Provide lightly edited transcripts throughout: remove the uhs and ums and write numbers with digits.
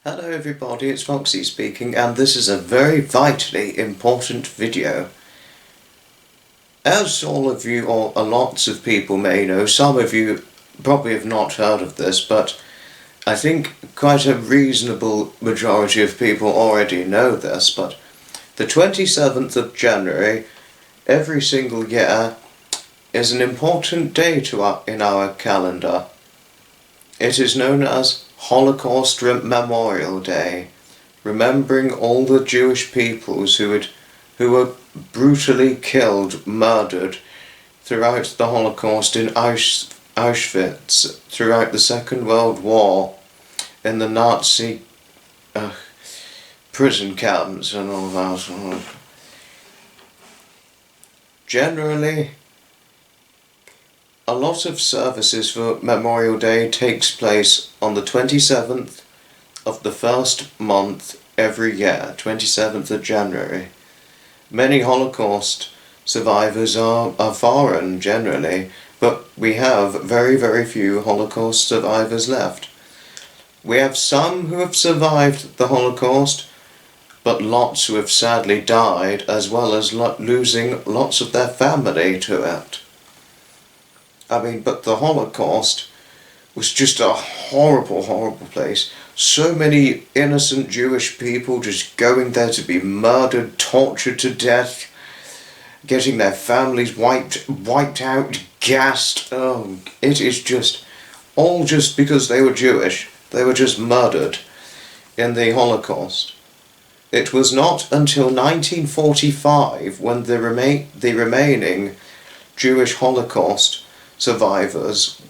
Hello everybody, it's Foxy speaking, and this is a very vitally important video. As all of you, or lots of people may know, some of you probably have not heard of this, but I think quite a reasonable majority of people already know this, but the 27th of January every single year is an important day in our calendar. It is known as Holocaust Memorial Day, remembering all the Jewish peoples who were brutally killed, murdered throughout the Holocaust in Auschwitz, throughout the Second World War, in the Nazi prison camps and all that. Generally, a lot of services for Memorial Day takes place on the 27th of the first month every year, 27th of January. Many Holocaust survivors are foreign generally, but we have very, very few Holocaust survivors left. We have some who have survived the Holocaust, but lots who have sadly died, as well as losing lots of their family to it. But the Holocaust was just a horrible, horrible place. So many innocent Jewish people just going there to be murdered, tortured to death, getting their families wiped out, gassed. Oh, it is just all just because they were Jewish. They were just murdered in the Holocaust. It was not until 1945 when the remaining Jewish Holocaust survivors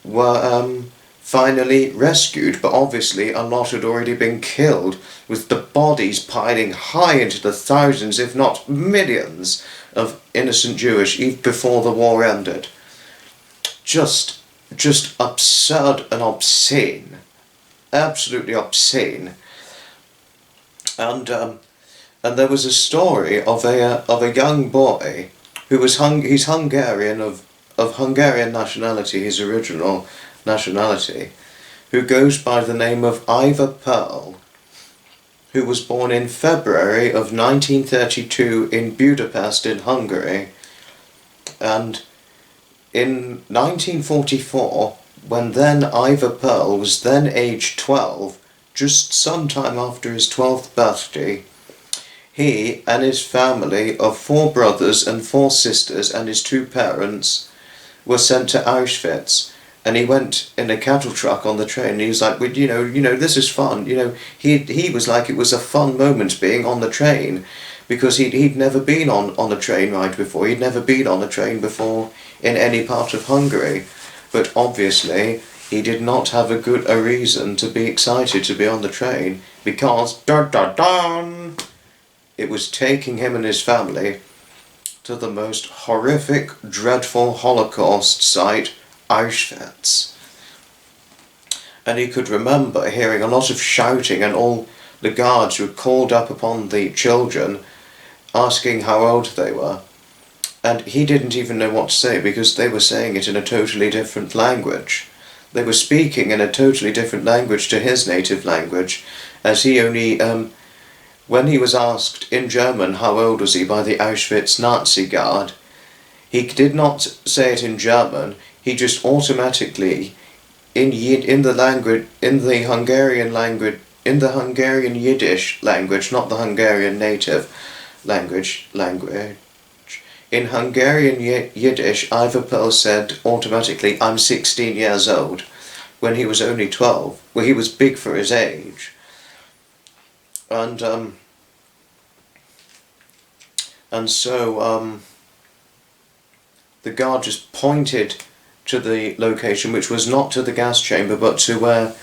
were finally rescued, but obviously a lot had already been killed, with the bodies piling high into the thousands, if not millions, of innocent Jewish even before the war ended. Just absurd and obscene. Absolutely obscene. And there was a story of a young boy who was he's Hungarian of Hungarian nationality, his original nationality, who goes by the name of Ivor Pearl, who was born in February of 1932 in Budapest in Hungary. And in 1944, when then Ivor Pearl was then aged 12, just sometime after his 12th birthday, he and his family of 4 brothers and 4 sisters and his 2 parents were sent to Auschwitz, and he went in a cattle truck on the train, and he was like, well, you know, this is fun, he was like, it was a fun moment being on the train, because he'd never been on a train ride before, he'd never been on a train before in any part of Hungary, but obviously he did not have a reason to be excited to be on the train, because it was taking him and his family to the most horrific, dreadful Holocaust site, Auschwitz. And he could remember hearing a lot of shouting, and all the guards who called up upon the children asking how old they were. And he didn't even know what to say, because they were saying it in a totally different language. They were speaking in a totally different language to his native language, as he only when he was asked in German how old was he by the Auschwitz Nazi guard, he did not say it in German, he just automatically, in the Hungarian Yiddish language, not the Hungarian native language, in Hungarian Yiddish, Ivor Pearl said automatically, I'm 16 years old, when he was only 12, well, he was big for his age. And so the guard just pointed to the location, which was not to the gas chamber, but to where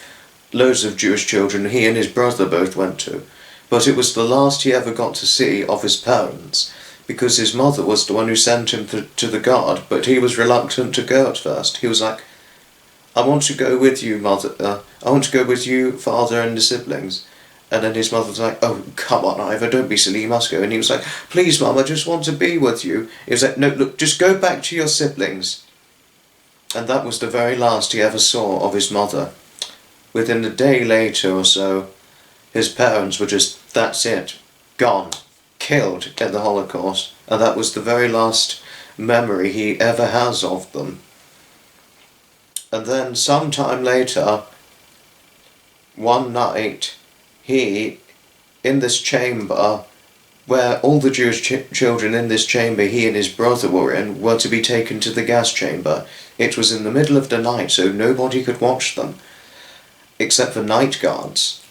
loads of Jewish children, he and his brother both went to. But it was the last he ever got to see of his parents, because his mother was the one who sent him to the guard, but he was reluctant to go at first. He was like, I want to go with you, mother. I want to go with you, father, and the siblings. And then his mother was like, oh, come on, Ivor, don't be silly, you must go. And he was like, please, Mum, I just want to be with you. He was like, no, look, just go back to your siblings. And that was the very last he ever saw of his mother. Within a day later or so, his parents were just, that's it, gone, killed in the Holocaust, and that was the very last memory he ever has of them. And then sometime later, one night, he, in this chamber, where all the Jewish children in this chamber he and his brother were in, were to be taken to the gas chamber. It was in the middle of the night, so nobody could watch them, except for night guards.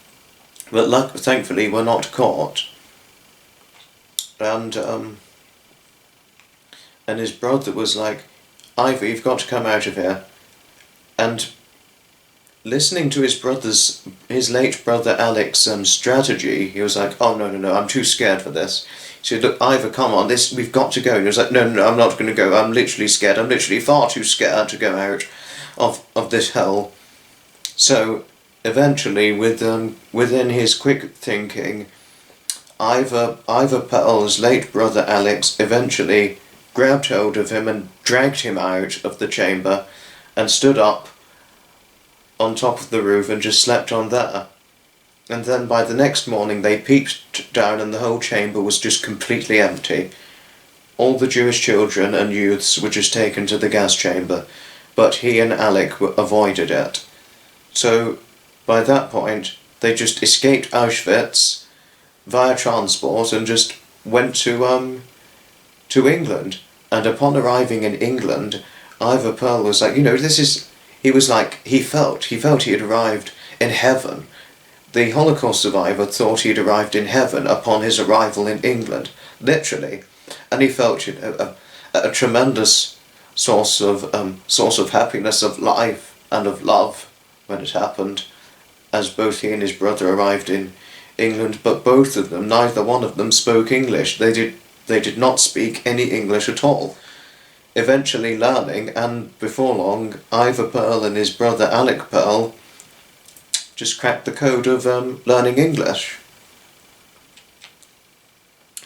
But thankfully were not caught. And his brother was like, Ivor, you've got to come out of here. And listening to his late brother Alex's strategy, he was like, oh no, I'm too scared for this. He said, look, Ivor, come on, we've got to go. And he was like, no, I'm not going to go. I'm literally scared. I'm literally far too scared to go out of this hell. So eventually, within his quick thinking, Ivor Pearl's late brother Alex eventually grabbed hold of him and dragged him out of the chamber and stood up on top of the roof and just slept on there. And then by the next morning they peeped down and the whole chamber was just completely empty. All the Jewish children and youths were just taken to the gas chamber, but he and Alec avoided it. So by that point they just escaped Auschwitz via transport and just went to England. And upon arriving in England, Ivor Pearl was like, he felt he had arrived in heaven. The Holocaust survivor thought he had arrived in heaven upon his arrival in England, literally, and he felt a tremendous source of happiness, of life and of love when it happened, as both he and his brother arrived in England. But both of them, neither one of them spoke English. They did not speak any English at all. Eventually learning, and before long, Ivor Pearl and his brother Alec Pearl just cracked the code of learning English.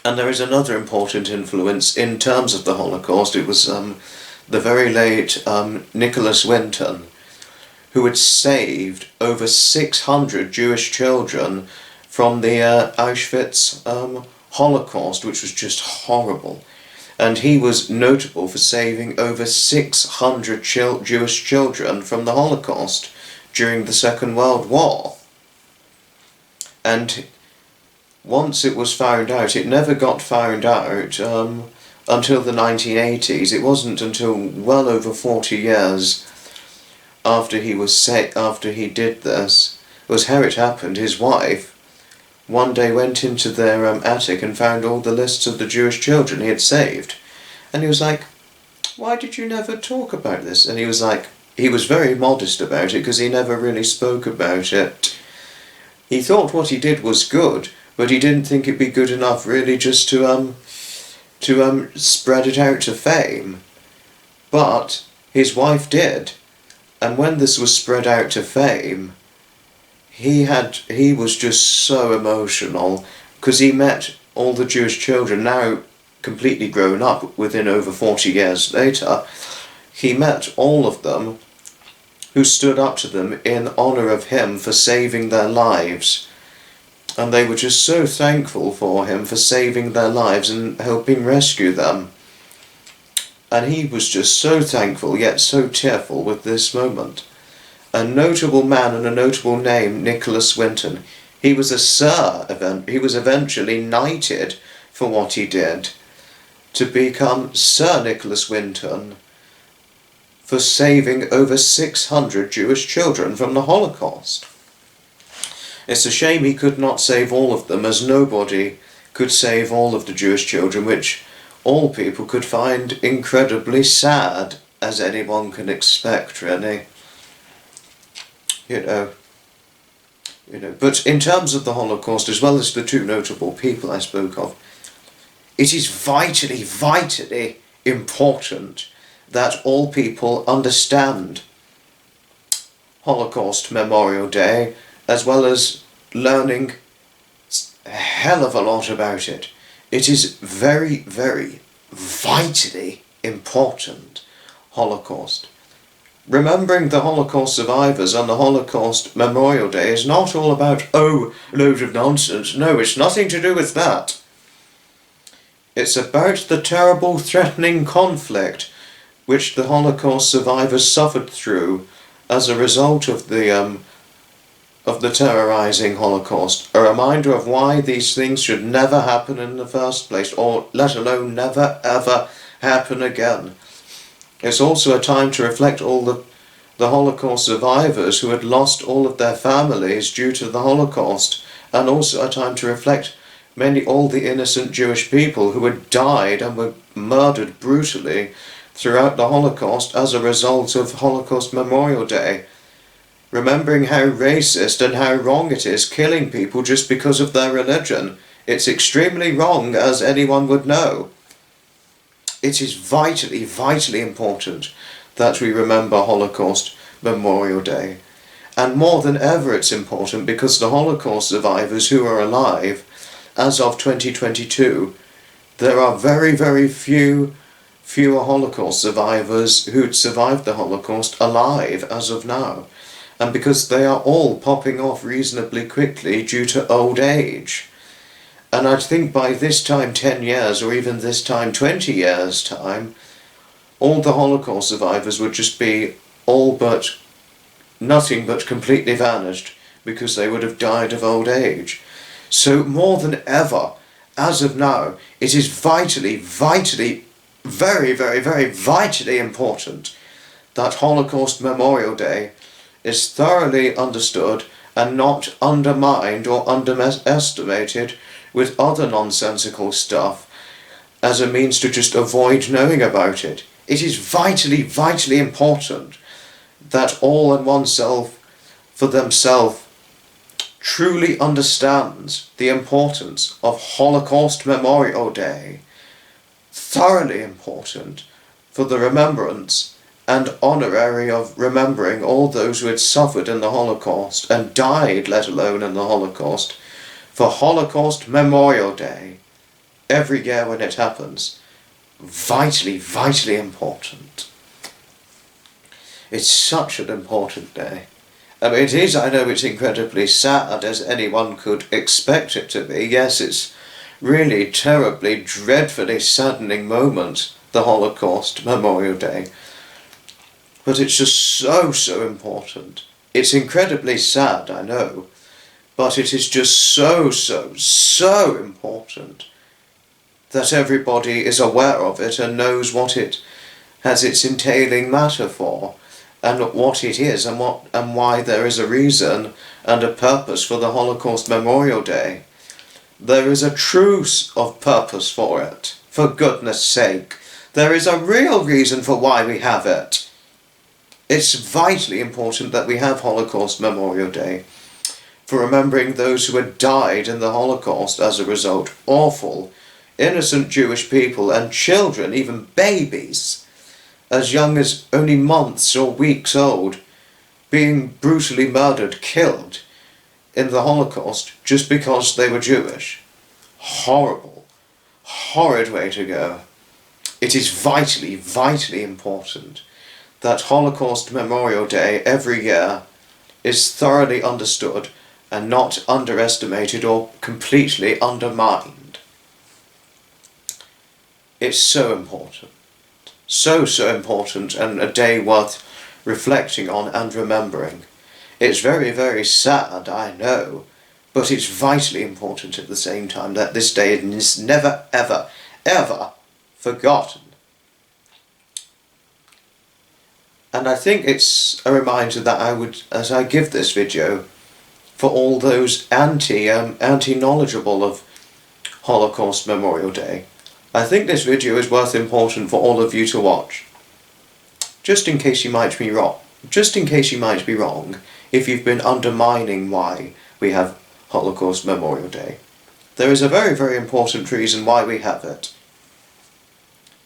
And there is another important influence in terms of the Holocaust. It was the very late Nicholas Winton, who had saved over 600 Jewish children from the Auschwitz Holocaust, which was just horrible. And he was notable for saving over 600 Jewish children from the Holocaust during the Second World War. And once it was found out, it never got found out until the 1980s. It wasn't until well over 40 years after he did this, was how it happened. His wife one day went into their attic and found all the lists of the Jewish children he had saved. And he was like, why did you never talk about this? And he was like, he was very modest about it because he never really spoke about it. He thought what he did was good, but he didn't think it'd be good enough really just to spread it out to fame. But his wife did. And when this was spread out to fame, he was just so emotional because he met all the Jewish children, now completely grown up within over 40 years later. He met all of them who stood up to them in honour of him for saving their lives. And they were just so thankful for him for saving their lives and helping rescue them. And he was just so thankful, yet so tearful with this moment. A notable man and a notable name, Nicholas Winton. He was a Sir, he was eventually knighted for what he did, to become Sir Nicholas Winton for saving over 600 Jewish children from the Holocaust. It's a shame he could not save all of them, as nobody could save all of the Jewish children, which all people could find incredibly sad, as anyone can expect, really. But in terms of the Holocaust, as well as the two notable people I spoke of, it is vitally, vitally important that all people understand Holocaust Memorial Day, as well as learning a hell of a lot about it. It is very, very vitally important, Holocaust. Remembering the Holocaust survivors on the Holocaust Memorial Day is not all about, oh, loads of nonsense. No, it's nothing to do with that. It's about the terrible, threatening conflict which the Holocaust survivors suffered through as a result of the terrorizing Holocaust. A reminder of why these things should never happen in the first place, or let alone never ever happen again. It's also a time to reflect all the Holocaust survivors who had lost all of their families due to the Holocaust, and also a time to reflect all the innocent Jewish people who had died and were murdered brutally throughout the Holocaust as a result of Holocaust Memorial Day. Remembering how racist and how wrong it is killing people just because of their religion. It's extremely wrong, as anyone would know. It is vitally, vitally important that we remember Holocaust Memorial Day. And more than ever it's important because the Holocaust survivors who are alive, as of 2022, there are very, very fewer Holocaust survivors who'd survived the Holocaust alive as of now. And because they are all popping off reasonably quickly due to old age. And I think by this time 10 years, or even this time 20 years' time, all the Holocaust survivors would just be nothing but completely vanished, because they would have died of old age. So more than ever, as of now, it is vitally, vitally, very, very, very vitally important that Holocaust Memorial Day is thoroughly understood and not undermined or underestimated with other nonsensical stuff as a means to just avoid knowing about it. It is vitally, vitally important that all and oneself for themselves truly understands the importance of Holocaust Memorial Day. Thoroughly important for the remembrance and honorary of remembering all those who had suffered in the Holocaust and died, let alone in the Holocaust, for Holocaust Memorial Day, every year when it happens. Vitally, vitally important. It's such an important day. I mean, it is, I know it's incredibly sad, as anyone could expect it to be. Yes, it's really terribly, dreadfully saddening moment, the Holocaust Memorial Day. But it's just so, so important. It's incredibly sad, I know, but it is just so, so, so important that everybody is aware of it and knows what it has its entailing matter for, and what it is, and why there is a reason and a purpose for the Holocaust Memorial Day. There is a truce of purpose for it, for goodness sake. There is a real reason for why we have it. It's vitally important that we have Holocaust Memorial Day, for remembering those who had died in the Holocaust as a result. Awful, innocent Jewish people and children, even babies, as young as only months or weeks old, being brutally murdered, killed in the Holocaust just because they were Jewish. Horrible, horrid way to go. It is vitally, vitally important that Holocaust Memorial Day every year is thoroughly understood and not underestimated or completely undermined. It's so important. So, so important, and a day worth reflecting on and remembering. It's very, very sad, I know, but it's vitally important at the same time that this day is never, ever, ever forgotten. And I think it's a reminder that I would, as I give this video, for all those anti-knowledgeable of Holocaust Memorial Day, I think this video is worth important for all of you to watch. Just in case you might be wrong. Just in case you might be wrong, if you've been undermining why we have Holocaust Memorial Day. There is a very, very important reason why we have it.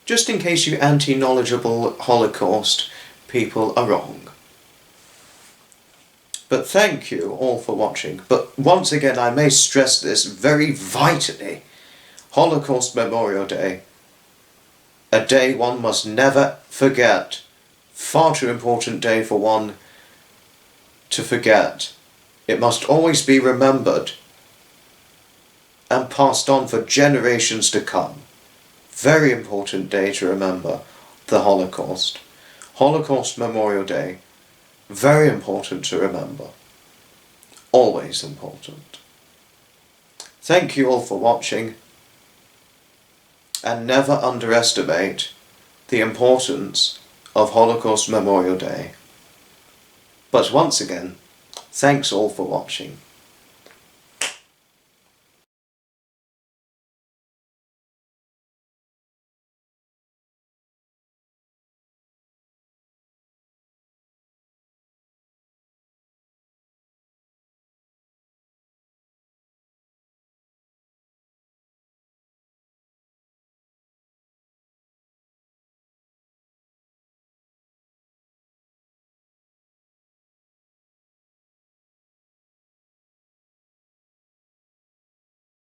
Just in case you anti-knowledgeable Holocaust people are wrong. But thank you all for watching. But once again, I may stress this very vitally. Holocaust Memorial Day. A day one must never forget far too important day for one to forget. It must always be remembered and passed on for generations to come. Very important day to remember the Holocaust. Holocaust Memorial Day, very important to remember. Always important. Thank you all for watching, and never underestimate the importance of Holocaust Memorial Day. But once again, thanks all for watching.